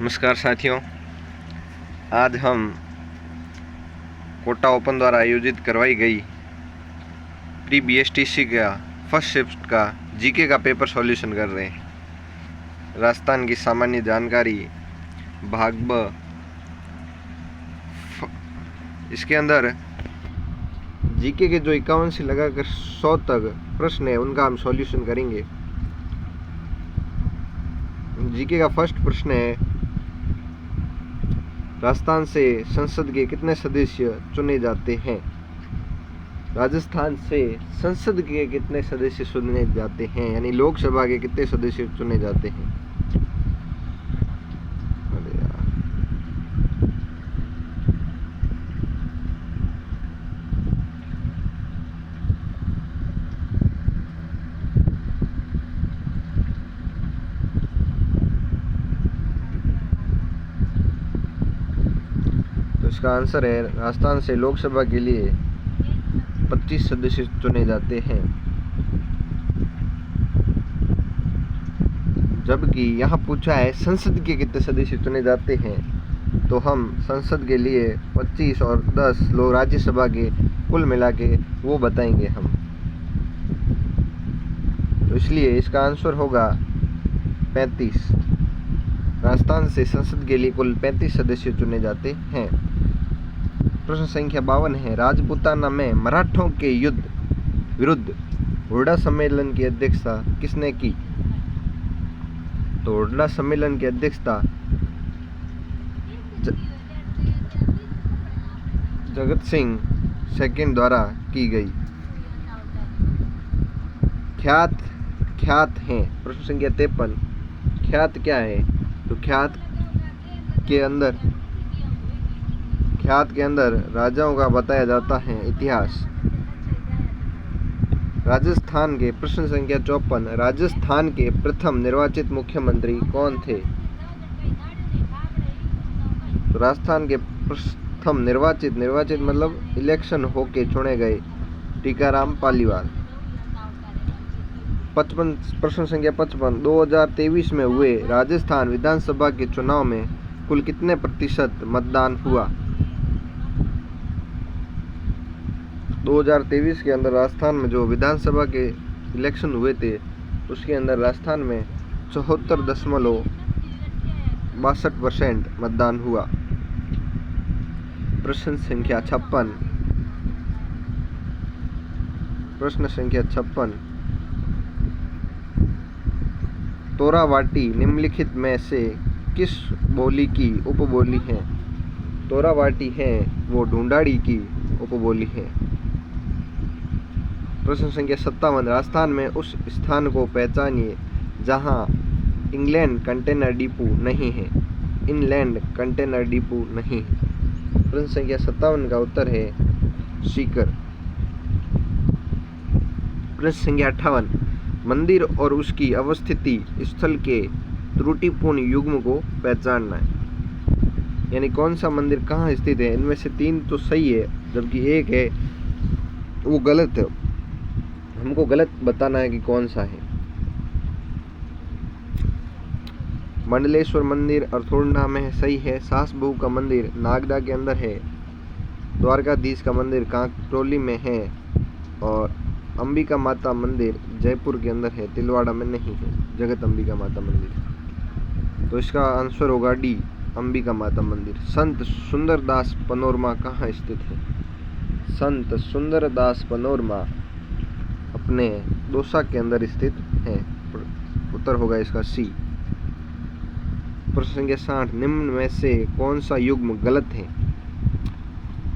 नमस्कार साथियों, आज हम कोटा ओपन द्वारा आयोजित करवाई गई प्री BSTC का फर्स्ट शिफ्ट का जीके का पेपर सॉल्यूशन कर रहे हैं। राजस्थान की सामान्य जानकारी भाग ब। इसके अंदर जीके के जो 51 से लगाकर 100 तक प्रश्न है उनका हम सॉल्यूशन करेंगे। जीके का फर्स्ट प्रश्न है, राजस्थान से संसद के कितने सदस्य चुने जाते हैं? राजस्थान से संसद के कितने सदस्य चुने जाते हैं, यानी लोकसभा के कितने सदस्य चुने जाते हैं? अरे यार, तो इसका आंसर है, राजस्थान से लोकसभा के लिए 25 सदस्य चुने जाते हैं, जबकि यहाँ पूछा है संसद के कितने सदस्य चुने जाते हैं, तो हम संसद के लिए 25 और 10 लोग राज्यसभा के कुल मिला के वो बताएंगे हम। तो इसलिए इसका आंसर होगा 35। राजस्थान से संसद के लिए कुल 35 सदस्य चुने जाते हैं। प्रश्न संख्या 52 है, राजपूताना में मराठों के युद्ध विरुद्ध हुड्डा सम्मेलन की अध्यक्षता किसने की? तो हुड्डा सम्मेलन की अध्यक्षता जगत सिंह सेकंड द्वारा की गई। ख्यात हैं। प्रश्न संख्या 53, ख्यात क्या है? तो ख्यात के अंदर राजाओं का बताया जाता है इतिहास। राजस्थान के प्रश्न संख्या 54, राजस्थान के प्रथम निर्वाचित मुख्यमंत्री कौन थे? तो राजस्थान के प्रथम निर्वाचित मतलब इलेक्शन होके चुने गए टीकाराम पालीवाल। 55 प्रश्न संख्या 55, 2023 में हुए राजस्थान विधानसभा के चुनाव में कुल कितने प्रतिशत मतदान हुआ? 2023 के अंदर राजस्थान में जो विधानसभा के इलेक्शन हुए थे उसके अंदर राजस्थान में 74.62% मतदान हुआ। प्रश्न संख्या 56, तोरावाटी निम्नलिखित में से किस बोली की उपबोली है? तोरावाटी है वो ढूंढाड़ी की उपबोली है। प्रश्न संख्या 57, राजस्थान में उस स्थान को पहचानिए जहां इंग्लैंड कंटेनर डिपो नहीं है। इनलैंड कंटेनर डिपो नहीं है। प्रश्न संख्या 57 का उत्तर है सीकर। प्रश्न संख्या 58, मंदिर और उसकी अवस्थिति स्थल के त्रुटिपूर्ण युग्म को पहचानना है, यानी कौन सा मंदिर कहाँ स्थित है। इनमें से 3 तो सही है जबकि एक है वो गलत है। हमको गलत बताना है कि कौन सा है। मंडलेश्वर मंदिर अर्थोड़ना में सही है। सासबहू का मंदिर नागदा के अंदर है। द्वारकाधीश का मंदिर कांकटोली में है और अंबिका माता मंदिर जयपुर के अंदर है, तिलवाड़ा में नहीं है जगत अंबिका माता मंदिर। तो इसका आंसर होगा डी, अंबिका माता मंदिर। संत सुंदरदास पनोरमा कहाँ स्थित है? संत सुंदरदास पनोरमा अपने दौसा के अंदर स्थित है। उत्तर होगा इसका सी। प्रश्न संख्या 60, निम्न में से कौन सा युग्म गलत है?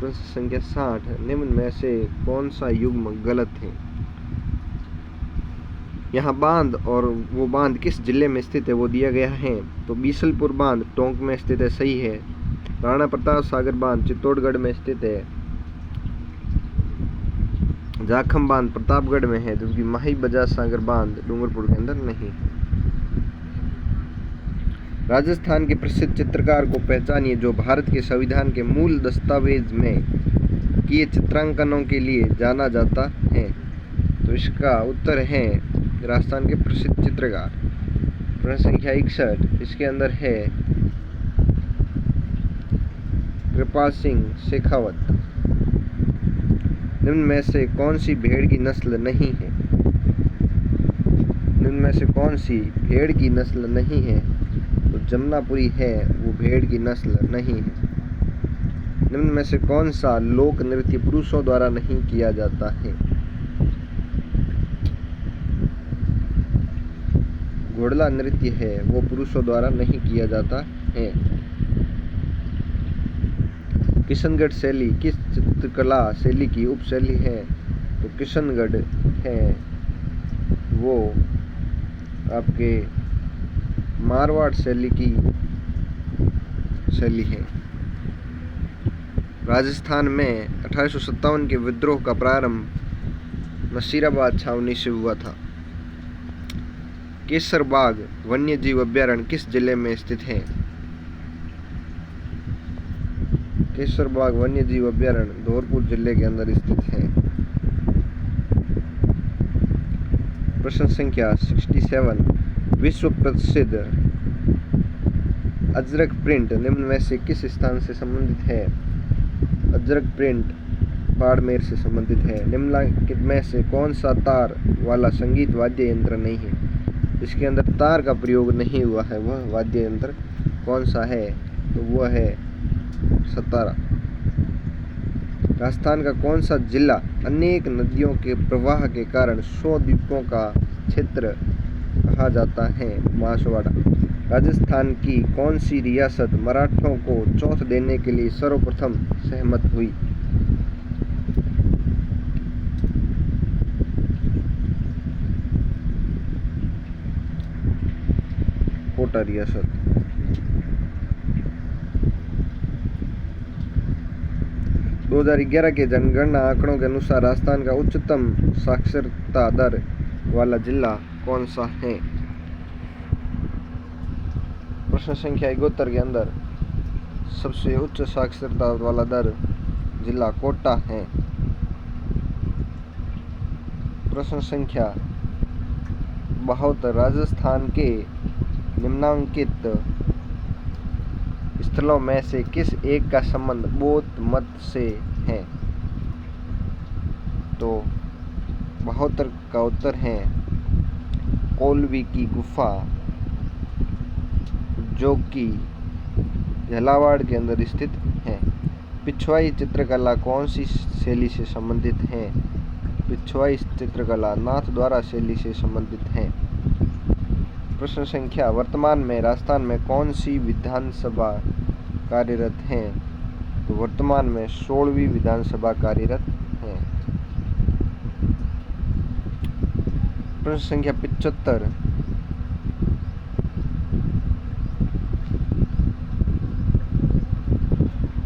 प्रश्न संख्या 60, निम्न में से कौन सा युग्म गलत है? यहाँ बांध और वो बांध किस जिले में स्थित है वो दिया गया है। तो बीसलपुर बांध टोंक में स्थित है, सही है। राणा प्रताप सागर बांध चित्तौड़गढ़ में स्थित है। जाखम बांध प्रतापगढ़ में है, जबकि माही बजाज सागर बांध डूंगरपुर के अंदर नहीं है। राजस्थान के प्रसिद्ध चित्रकार को पहचानिए जो भारत के संविधान के मूल दस्तावेज में किए चित्रांकनों के लिए जाना जाता है। तो इसका उत्तर है राजस्थान के प्रसिद्ध चित्रकार। प्रश्न संख्या 61, इसके अंदर है कृपाल सिंह शेखावत। निम्न में से कौन सी भेड़ की नस्ल नहीं है? निम्न में से कौन सी भेड़ की नस्ल नहीं है? तो जमुनापुरी है वो भेड़ की नस्ल नहीं है। निम्न में से कौन सा लोक नृत्य पुरुषों द्वारा नहीं किया जाता है? घोड़ला नृत्य है वो पुरुषों द्वारा नहीं किया जाता है। किशनगढ़ शैली किस चित्रकला शैली की उपशैली है? तो किशनगढ़ है वो आपके मारवाड़ शैली की शैली है। राजस्थान में 1857 के विद्रोह का प्रारंभ नसीराबाद छावनी से हुआ था। केसरबाग वन्यजीव अभयारण्य किस जिले में स्थित है? केसरबाग वन्यजीव अभयारण्य धौलपुर जिले के अंदर स्थित है। प्रश्न संख्या 67, विश्व प्रसिद्ध अजरक प्रिंट निम्न में से किस स्थान से संबंधित है? अजरक प्रिंट बाड़मेर से संबंधित है। निम्नलिखित में से कौन सा तार वाला संगीत वाद्य यंत्र नहीं है? इसके अंदर तार का प्रयोग नहीं हुआ है, वह वाद्य यंत्र कौन सा है? तो वह है सतारा। राजस्थान का कौन सा जिला अनेक नदियों के प्रवाह के कारण 100 द्वीपों का क्षेत्र कहा जाता है? बांसवाड़ा। राजस्थान की कौन सी रियासत मराठों को चौथ देने के लिए सर्वप्रथम सहमत हुई? कोटा रियासत। दो 2011 के जनगणना आंकड़ों के अनुसार राजस्थान का उच्चतम साक्षरता दर वाला जिला कौन सा है? प्रश्न संख्या 71 के अंदर सबसे उच्च साक्षरता वाला दर जिला कोटा है। प्रश्न संख्या 72, राजस्थान के निम्नांकित स्थलों में से किस एक का संबंध बौद्ध मत से है? तो 72 का उत्तर है कोलवी की गुफा, जो कि झालावाड़ के अंदर स्थित है। पिछवाई चित्रकला कौन सी शैली से संबंधित है? पिछवाई चित्रकला नाथद्वारा शैली से संबंधित है। प्रश्न संख्या, वर्तमान में राजस्थान में कौन सी विधानसभा कार्यरत है? तो वर्तमान में 16वीं विधानसभा कार्यरत है। प्रश्न संख्या 75,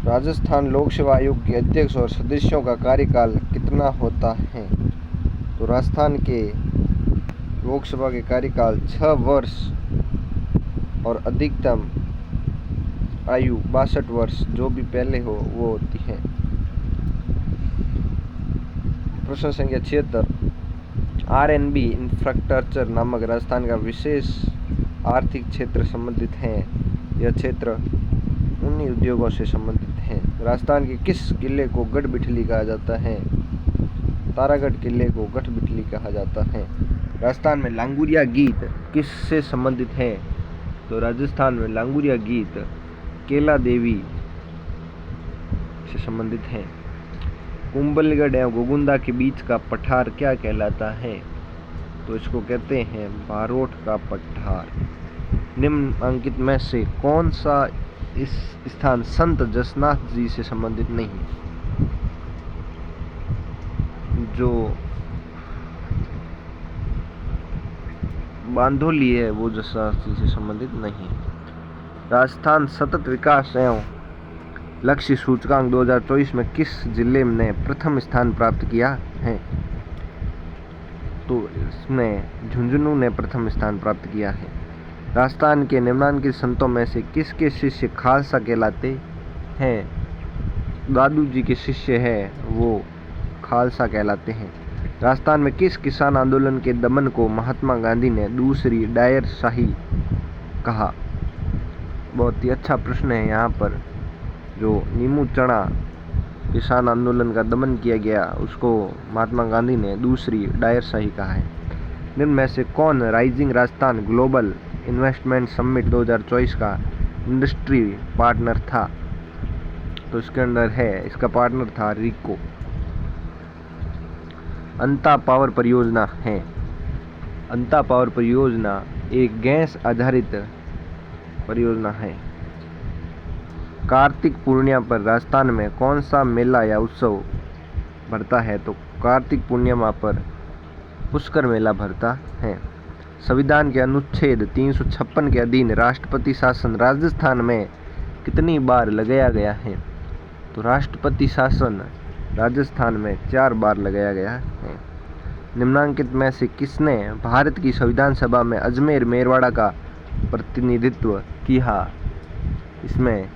राजस्थान लोक सेवा आयोग के अध्यक्ष और सदस्यों का कार्यकाल कितना होता है? तो राजस्थान के लोकसभा के कार्यकाल 6 वर्ष और अधिकतम आयु 62 वर्ष, जो भी पहले हो वो होती है। प्रश्न संख्या 76, RNB इंफ्रास्ट्रक्चर नामक राजस्थान का विशेष आर्थिक क्षेत्र संबंधित है। यह क्षेत्र उन्हीं उद्योगों से संबंधित है। राजस्थान के किस किले को गढ़बिठली कहा जाता है? तारागढ़ किले को गढ़बिठली कहा जाता है। राजस्थान में लांगुरिया गीत किससे संबंधित है? तो राजस्थान में लांगुरिया गीत केला देवी से संबंधित है। कुंभलगढ़ एवं गोगुंदा के बीच का पठार क्या कहलाता है? तो इसको कहते हैं बारोट का पठार। निम्नलिखित में से कौन सा इस स्थान संत जसनाथ जी से संबंधित नहीं? जो बांधोली है वो जसनाथ जी से संबंधित नहीं। राजस्थान सतत विकास एवं लक्ष्य सूचकांक 2024 में किस जिले ने प्रथम स्थान प्राप्त किया है? तो इसमें झुंझुनू ने प्रथम स्थान प्राप्त किया है। राजस्थान के निम्नांकित संतों में से किसके शिष्य खालसा कहलाते हैं? दादू जी के शिष्य है वो खालसा कहलाते हैं। राजस्थान में किस किसान आंदोलन के दमन को महात्मा गांधी ने दूसरी डायरशाही कहा? बहुत ही अच्छा प्रश्न है यहाँ पर। जो नीमू चना किसान आंदोलन का दमन किया गया उसको महात्मा गांधी ने दूसरी डायरशाही कहा है। निम्न में से कौन rising Rajasthan global investment summit 2024 का इंडस्ट्री पार्टनर था? तो इसके अंदर है, इसका पार्टनर था रिको। अंता पावर परियोजना है। अंता पावर परियोजना एक गैस आधारित परियोजना है। कार्तिक पूर्णिमा पर राजस्थान में कौन सा मेला या उत्सव भरता है? तो कार्तिक पूर्णिमा पर पुष्कर मेला भरता है। संविधान के अनुच्छेद 356 के अधीन राष्ट्रपति शासन राजस्थान में कितनी बार लगाया गया है? तो राष्ट्रपति शासन राजस्थान में 4 बार लगाया गया है। निम्नांकित में से किसने भारत की संविधान सभा में अजमेर मेरवाड़ा का प्रतिनिधित्व किया? इसमें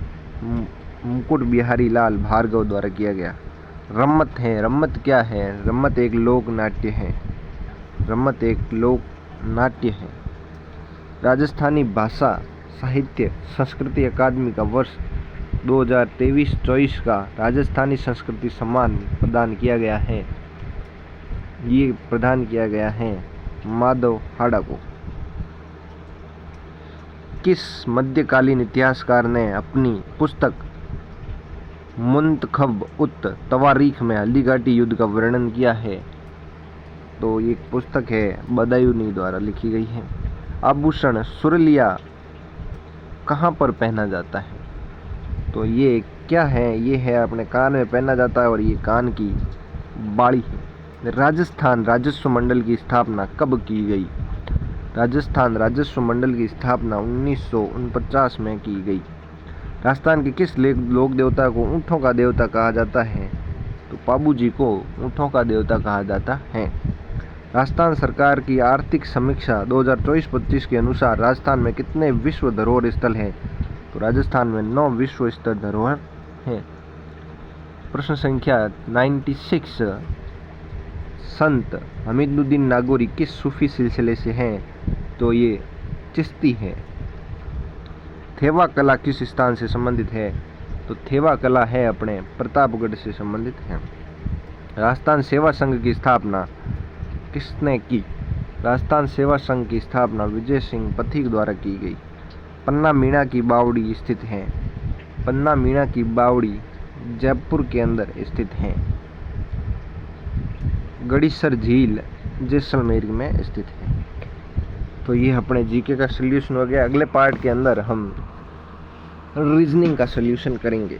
मुकुट बिहारी लाल भार्गव द्वारा किया गया। रम्मत है। रम्मत क्या है? रम्मत एक लोक नाट्य है। रम्मत एक लोक नाट्य है। राजस्थानी भाषा साहित्य संस्कृति अकादमी का वर्ष 2023-24 का राजस्थानी संस्कृति सम्मान प्रदान किया गया है। ये प्रदान किया गया है माधव हाड़ा को। किस मध्यकालीन इतिहासकार ने अपनी पुस्तक मुंतखब उत तवारीख में हल्दीघाटी युद्ध का वर्णन किया है? तो ये पुस्तक है बदायूनी द्वारा लिखी गई है। आभूषण सुरलिया कहाँ पर पहना जाता है? तो ये क्या है? ये है अपने कान में पहना जाता है और ये कान की बाड़ी है। राजस्थान राजस्व मंडल की स्थापना कब की गई? राजस्थान राजस्व मंडल की स्थापना 1949 में की गई। राजस्थान के किस लोक देवता को ऊँटों का देवता कहा जाता है? तो पाबूजी को ऊँटों का देवता कहा जाता है। राजस्थान सरकार की आर्थिक समीक्षा 2024-25 के अनुसार राजस्थान में कितने विश्व धरोहर स्थल हैं? तो राजस्थान में 9 विश्व स्तर धरोहर हैं। प्रश्न संख्या 96, संत हमीदुद्दीन नागौरी किस सूफी सिलसिले से हैं? तो ये चिश्ती है। थेवा कला किस स्थान से संबंधित है? तो थेवा कला है अपने प्रतापगढ़ से संबंधित है। राजस्थान सेवा संघ की स्थापना किसने की? राजस्थान सेवा संघ की स्थापना विजय सिंह पथिक द्वारा की गई। पन्ना मीणा की बावड़ी स्थित है। पन्ना मीणा की बावड़ी जयपुर के अंदर स्थित है। गड़ीसर झील जैसलमेर में स्थित है। तो ये अपने जीके का सॉल्यूशन हो गया। अगले पार्ट के अंदर हम रीजनिंग का सॉल्यूशन करेंगे।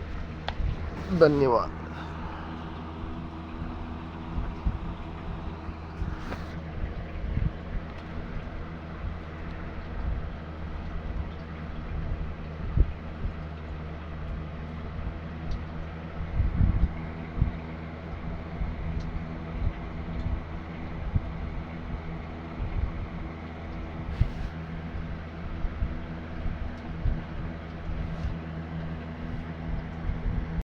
धन्यवाद।